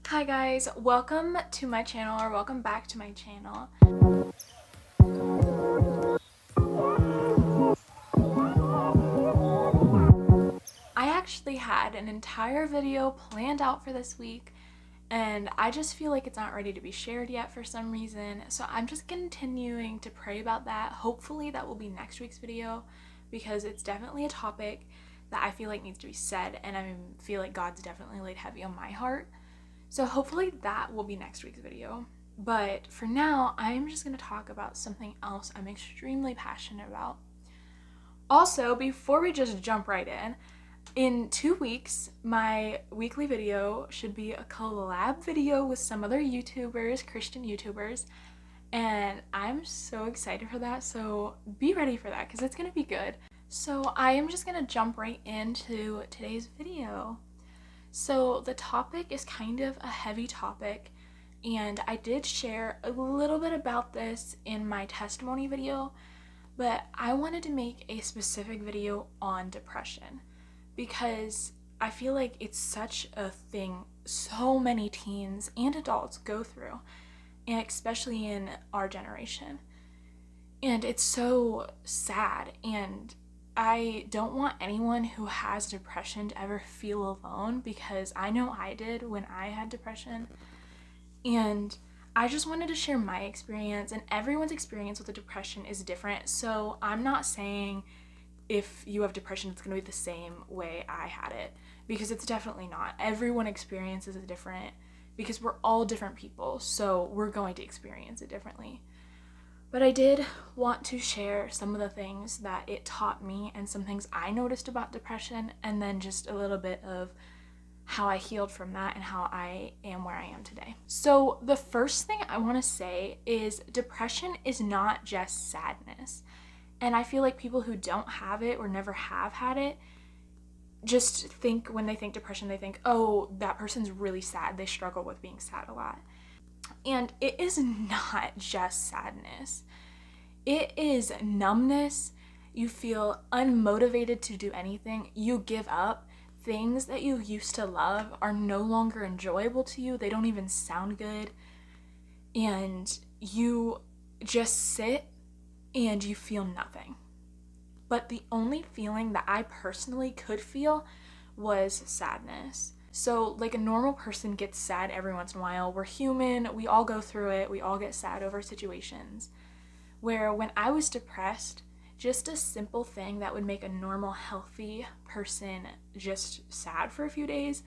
Hi guys, welcome to my channel, or welcome back to my channel. I actually had an entire video planned out for this week, and I just feel like it's not ready to be shared yet for some reason, so I'm just continuing to pray about that. Hopefully that will be next week's video, because it's definitely a topic that I feel like needs to be said, and I feel like God's definitely laid heavy on my heart. So hopefully that will be next week's video. But for now, I'm just going to talk about something else I'm extremely passionate about. Also, before we just jump right in 2 weeks, my weekly video should be a collab video with some other YouTubers, Christian YouTubers, and I'm so excited for that, so be ready for that because it's going to be good. So I am just going to jump right into today's video. So the topic is kind of a heavy topic, and I did share a little bit about this in my testimony video, but I wanted to make a specific video on depression because I feel like it's such a thing so many teens and adults go through, and especially in our generation. And it's so sad, and I don't want anyone who has depression to ever feel alone, because I know I did when I had depression. And I just wanted to share my experience, and everyone's experience with the depression is different. So I'm not saying if you have depression it's going to be the same way I had it, because it's definitely not. Everyone experiences it different because we're all different people, so we're going to experience it differently. But I did want to share some of the things that it taught me and some things I noticed about depression, and then just a little bit of how I healed from that and how I am where I am today. So the first thing I want to say is depression is not just sadness. And I feel like people who don't have it or never have had it just think, when they think depression, they think, oh, that person's really sad. They struggle with being sad a lot. And it is not just sadness. It is numbness. You feel unmotivated to do anything. You give up. Things that you used to love are no longer enjoyable to you. They don't even sound good. And you just sit and you feel nothing. But the only feeling that I personally could feel was sadness. So, like, a normal person gets sad every once in a while. We're human, we all go through it, we all get sad over situations. Where when I was depressed, just a simple thing that would make a normal, healthy person just sad for a few days,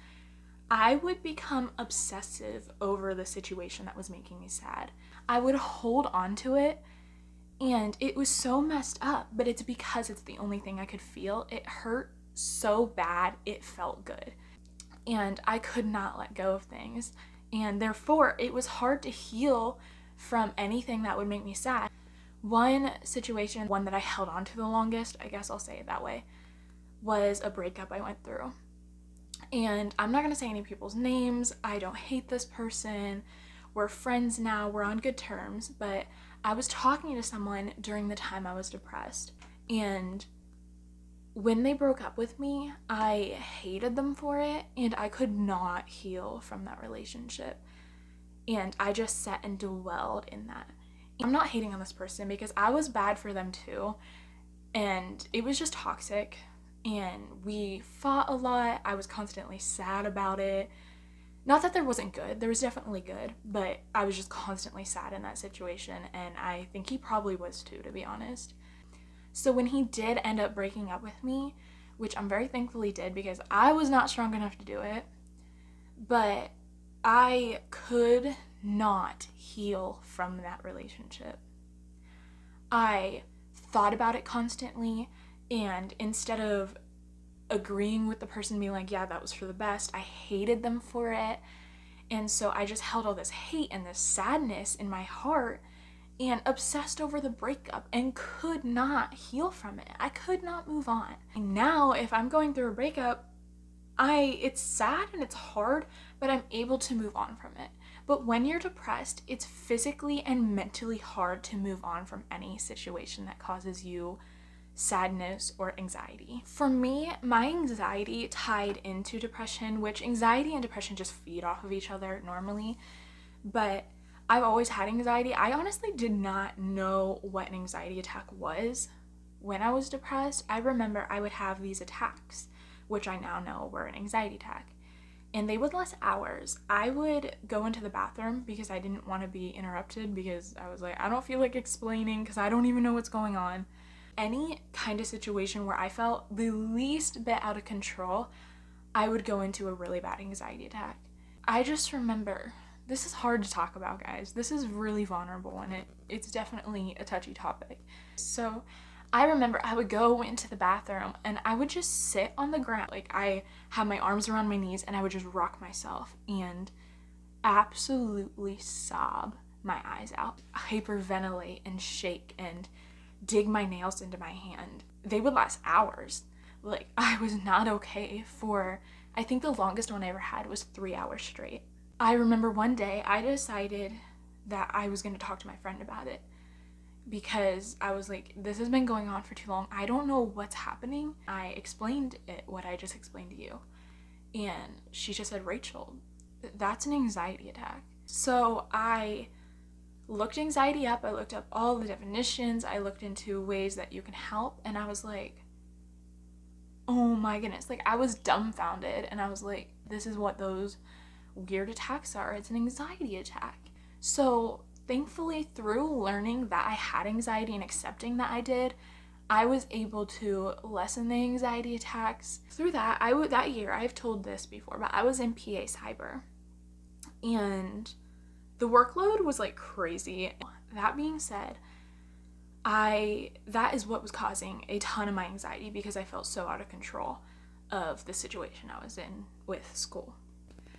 I would become obsessive over the situation that was making me sad. I would hold on to it, and it was so messed up, but it's because it's the only thing I could feel. It hurt so bad, it felt good. And I could not let go of things. And therefore, it was hard to heal from anything that would make me sad. One situation, one that I held on to the longest, I guess I'll say it that way, was a breakup I went through. And I'm not going to say any people's names. I don't hate this person. We're friends now. We're on good terms. But I was talking to someone during the time I was depressed. And when they broke up with me, I hated them for it, and I could not heal from that relationship. And I just sat and dwelled in that. I'm not hating on this person because I was bad for them too, and it was just toxic, and we fought a lot. I was constantly sad about it. Not that there wasn't good, there was definitely good, but I was just constantly sad in that situation, and I think he probably was too, to be honest. So when he did end up breaking up with me, which I'm very thankful he did because I was not strong enough to do it, but I could not heal from that relationship. I thought about it constantly, and instead of agreeing with the person, being like, yeah, that was for the best, I hated them for it. And so I just held all this hate and this sadness in my heart and obsessed over the breakup and could not heal from it. I could not move on. And now if I'm going through a breakup, it's sad and it's hard, but I'm able to move on from it. But when you're depressed, it's physically and mentally hard to move on from any situation that causes you sadness, or anxiety. For me, my anxiety tied into depression, which anxiety and depression just feed off of each other normally, but I've always had anxiety. I honestly did not know what an anxiety attack was when I was depressed. I remember I would have these attacks, which I now know were an anxiety attack, and they would last hours. I would go into the bathroom because I didn't want to be interrupted, because I was like, I don't feel like explaining because I don't even know what's going on. Any kind of situation where I felt the least bit out of control, I would go into a really bad anxiety attack. I just remember, this is hard to talk about, guys. This is really vulnerable, and it's definitely a touchy topic. So I remember I would go into the bathroom and I would just sit on the ground. Like, I had my arms around my knees and I would just rock myself and absolutely sob my eyes out, hyperventilate and shake and dig my nails into my hand. They would last hours. Like, I was not okay for, I think the longest one I ever had was 3 hours straight. I remember one day I decided that I was going to talk to my friend about it, because I was like, this has been going on for too long. I don't know what's happening. I explained it, what I just explained to you. And she just said, Rachel, that's an anxiety attack. So I looked anxiety up. I looked up all the definitions. I looked into ways that you can help. And I was like, oh my goodness. Like, I was dumbfounded. And I was like, this is what those weird attacks are. It's an anxiety attack. So thankfully, through learning that I had anxiety and accepting that I did, I was able to lessen the anxiety attacks. Through that, that year, I've told this before, but I was in PA Cyber, and the workload was like crazy. That being said, that is what was causing a ton of my anxiety, because I felt so out of control of the situation I was in with school.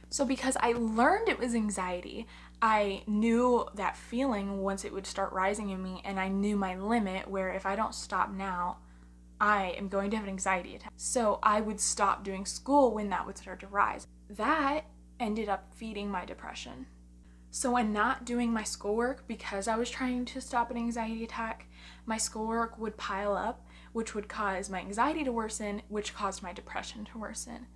So because I learned it was anxiety, I knew that feeling once it would start rising in me, and I knew my limit, where if I don't stop now, I am going to have an anxiety attack. So I would stop doing school when that would start to rise. That ended up feeding my depression. So in not doing my schoolwork, because I was trying to stop an anxiety attack, my schoolwork would pile up, which would cause my anxiety to worsen, which caused my depression to worsen,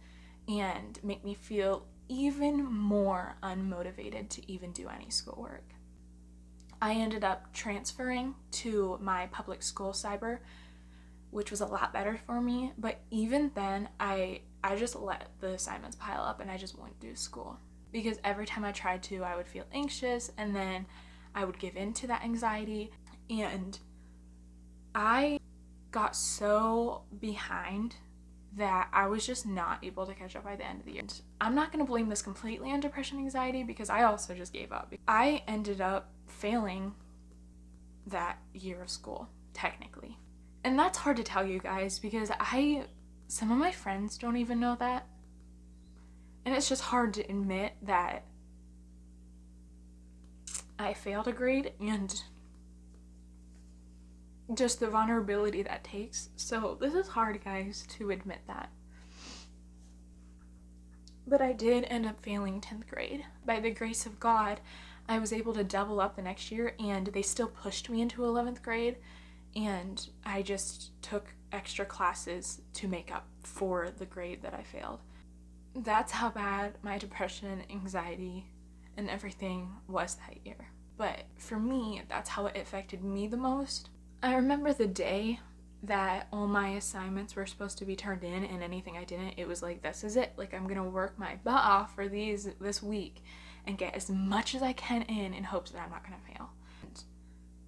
and make me feel even more unmotivated to even do any schoolwork. I ended up transferring to my public school cyber, which was a lot better for me, but even then I just let the assignments pile up and I just wouldn't do school, because every time I tried to, I would feel anxious, and then I would give in to that anxiety, and I got so behind that I was just not able to catch up by the end of the year. And I'm not going to blame this completely on depression and anxiety, because I also just gave up. I ended up failing that year of school, technically. And that's hard to tell you guys, because some of my friends don't even know that. And it's just hard to admit that I failed a grade, and just the vulnerability that takes. So this is hard, guys, to admit that. But I did end up failing 10th grade. By the grace of God, I was able to double up the next year, and they still pushed me into 11th grade, and I just took extra classes to make up for the grade that I failed. That's how bad my depression, anxiety, and everything was that year. But for me, that's how it affected me the most. I remember the day that all my assignments were supposed to be turned in, and anything I didn't, it was like, this is it. Like, I'm gonna work my butt off for this week and get as much as I can in hopes that I'm not gonna fail. And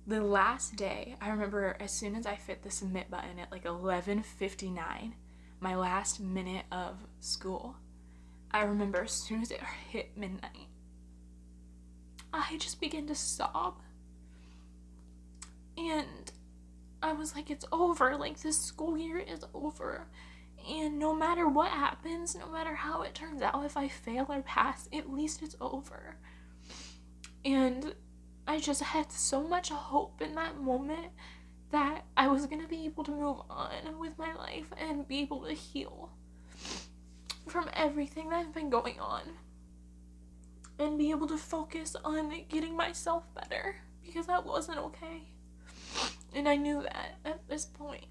the last day, I remember as soon as I hit the submit button at like 11:59, my last minute of school, I remember as soon as it hit midnight, I just began to sob. And I was like, it's over. Like, this school year is over. And no matter what happens, no matter how it turns out, if I fail or pass, at least it's over. And I just had so much hope in that moment that I was going to be able to move on with my life and be able to heal from everything that had been going on, and be able to focus on getting myself better, because that wasn't okay. And I knew that at this point.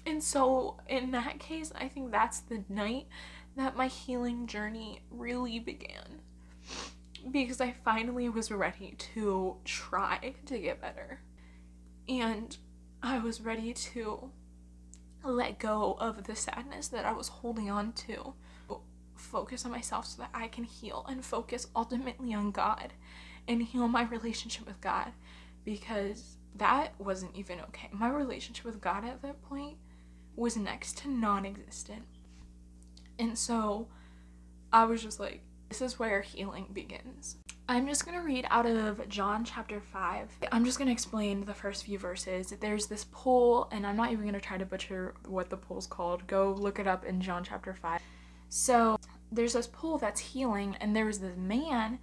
And so in that case, I think that's the night that my healing journey really began, because I finally was ready to try to get better. And I was ready to let go of the sadness that I was holding on to, focus on myself so that I can heal, and focus ultimately on God and heal my relationship with God, because that wasn't even okay. My relationship with God at that point was next to non-existent. And so I was just like, this is where healing begins. I'm just going to read out of John chapter 5. I'm just going to explain the first few verses. There's this pool, and I'm not even going to try to butcher what the pool's called. Go look it up in John chapter 5. So there's this pool that's healing, and there was this man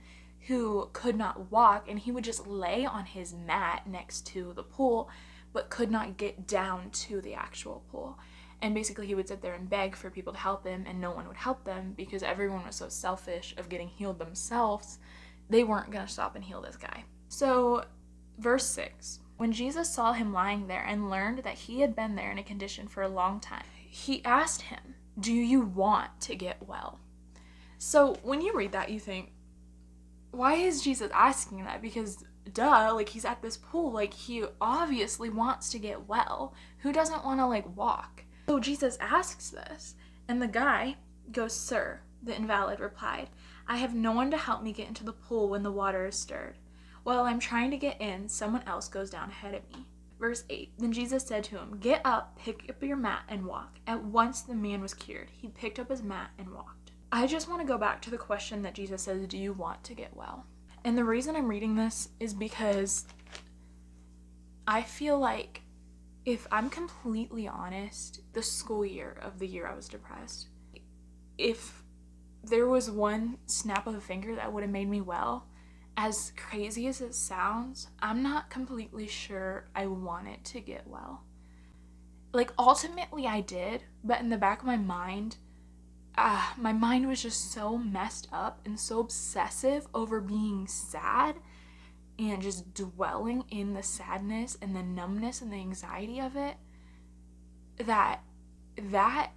who could not walk, and he would just lay on his mat next to the pool, but could not get down to the actual pool. And basically he would sit there and beg for people to help him, and no one would help them because everyone was so selfish of getting healed themselves. They weren't going to stop and heal this guy. So verse 6, when Jesus saw him lying there and learned that he had been there in a condition for a long time, he asked him, do you want to get well? So when you read that, you think, why is Jesus asking that? Because duh, like, he's at this pool, like, he obviously wants to get well. Who doesn't want to, like, walk? So Jesus asks this, and the guy goes, sir, the invalid replied, I have no one to help me get into the pool when the water is stirred. While I'm trying to get in, someone else goes down ahead of me. Verse 8, then Jesus said to him, get up, pick up your mat, and walk. At once the man was cured. He picked up his mat and walked. I just want to go back to the question that Jesus says, do you want to get well? And the reason I'm reading this is because I feel like, if I'm completely honest, the school year of the year I was depressed, if there was one snap of a finger that would have made me well, as crazy as it sounds, I'm not completely sure I wanted to get well. Like, ultimately I did, but in the back of my mind was just so messed up and so obsessive over being sad and just dwelling in the sadness and the numbness and the anxiety of it, that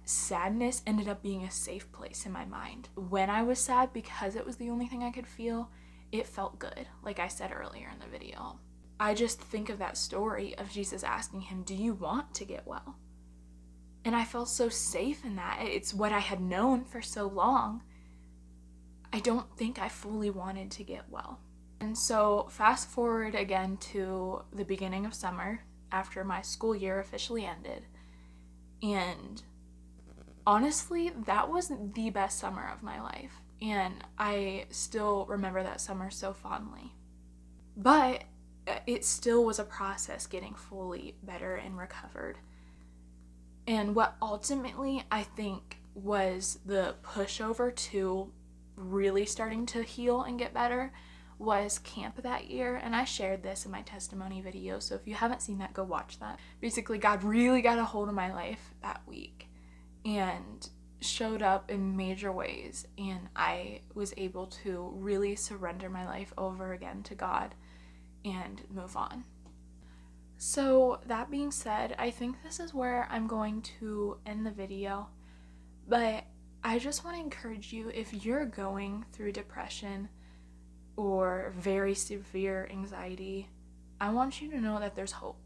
sadness ended up being a safe place in my mind. When I was sad, because it was the only thing I could feel, it felt good, like I said earlier in the video. I just think of that story of Jesus asking him, do you want to get well? And I felt so safe in that. It's what I had known for so long. I don't think I fully wanted to get well. And so fast forward again to the beginning of summer, after my school year officially ended. And honestly, that was the best summer of my life. And I still remember that summer so fondly. But it still was a process getting fully better and recovered. And what ultimately I think was the pushover to really starting to heal and get better was camp that year. And I shared this in my testimony video, so if you haven't seen that, go watch that. Basically, God really got a hold of my life that week and showed up in major ways, and I was able to really surrender my life over again to God and move on. So that being said, I think this is where I'm going to end the video, but I just want to encourage you, if you're going through depression or very severe anxiety, I want you to know that there's hope.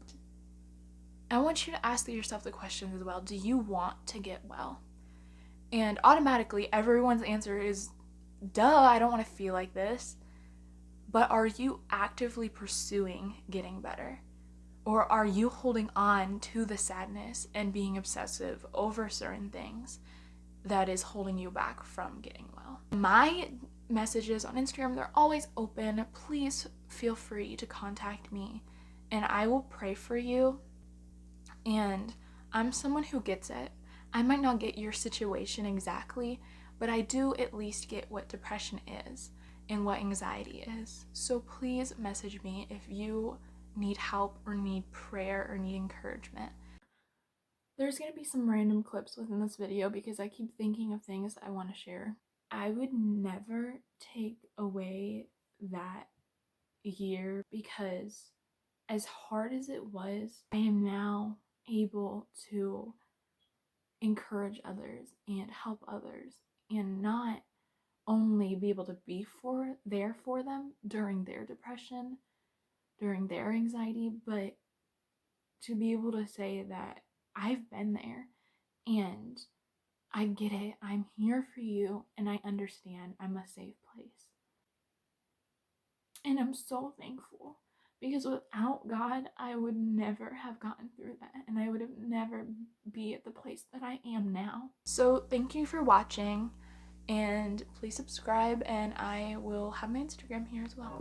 I want you to ask yourself the question as well, do you want to get well? And automatically everyone's answer is, duh, I don't want to feel like this. But are you actively pursuing getting better? Or are you holding on to the sadness and being obsessive over certain things that is holding you back from getting well? My messages on Instagram, they're always open. Please feel free to contact me and I will pray for you. And I'm someone who gets it. I might not get your situation exactly, but I do at least get what depression is and what anxiety is. So please message me if you need help or need prayer or need encouragement. There's going to be some random clips within this video because I keep thinking of things I want to share. I would never take away that year because as hard as it was, I am now able to encourage others and help others and not only be able to be there for them during their depression, during their anxiety, but to be able to say that I've been there and I get it. I'm here for you and I understand I'm a safe place. And I'm so thankful because without God, I would never have gotten through that and I would have never be at the place that I am now. So thank you for watching and please subscribe, and I will have my Instagram here as well.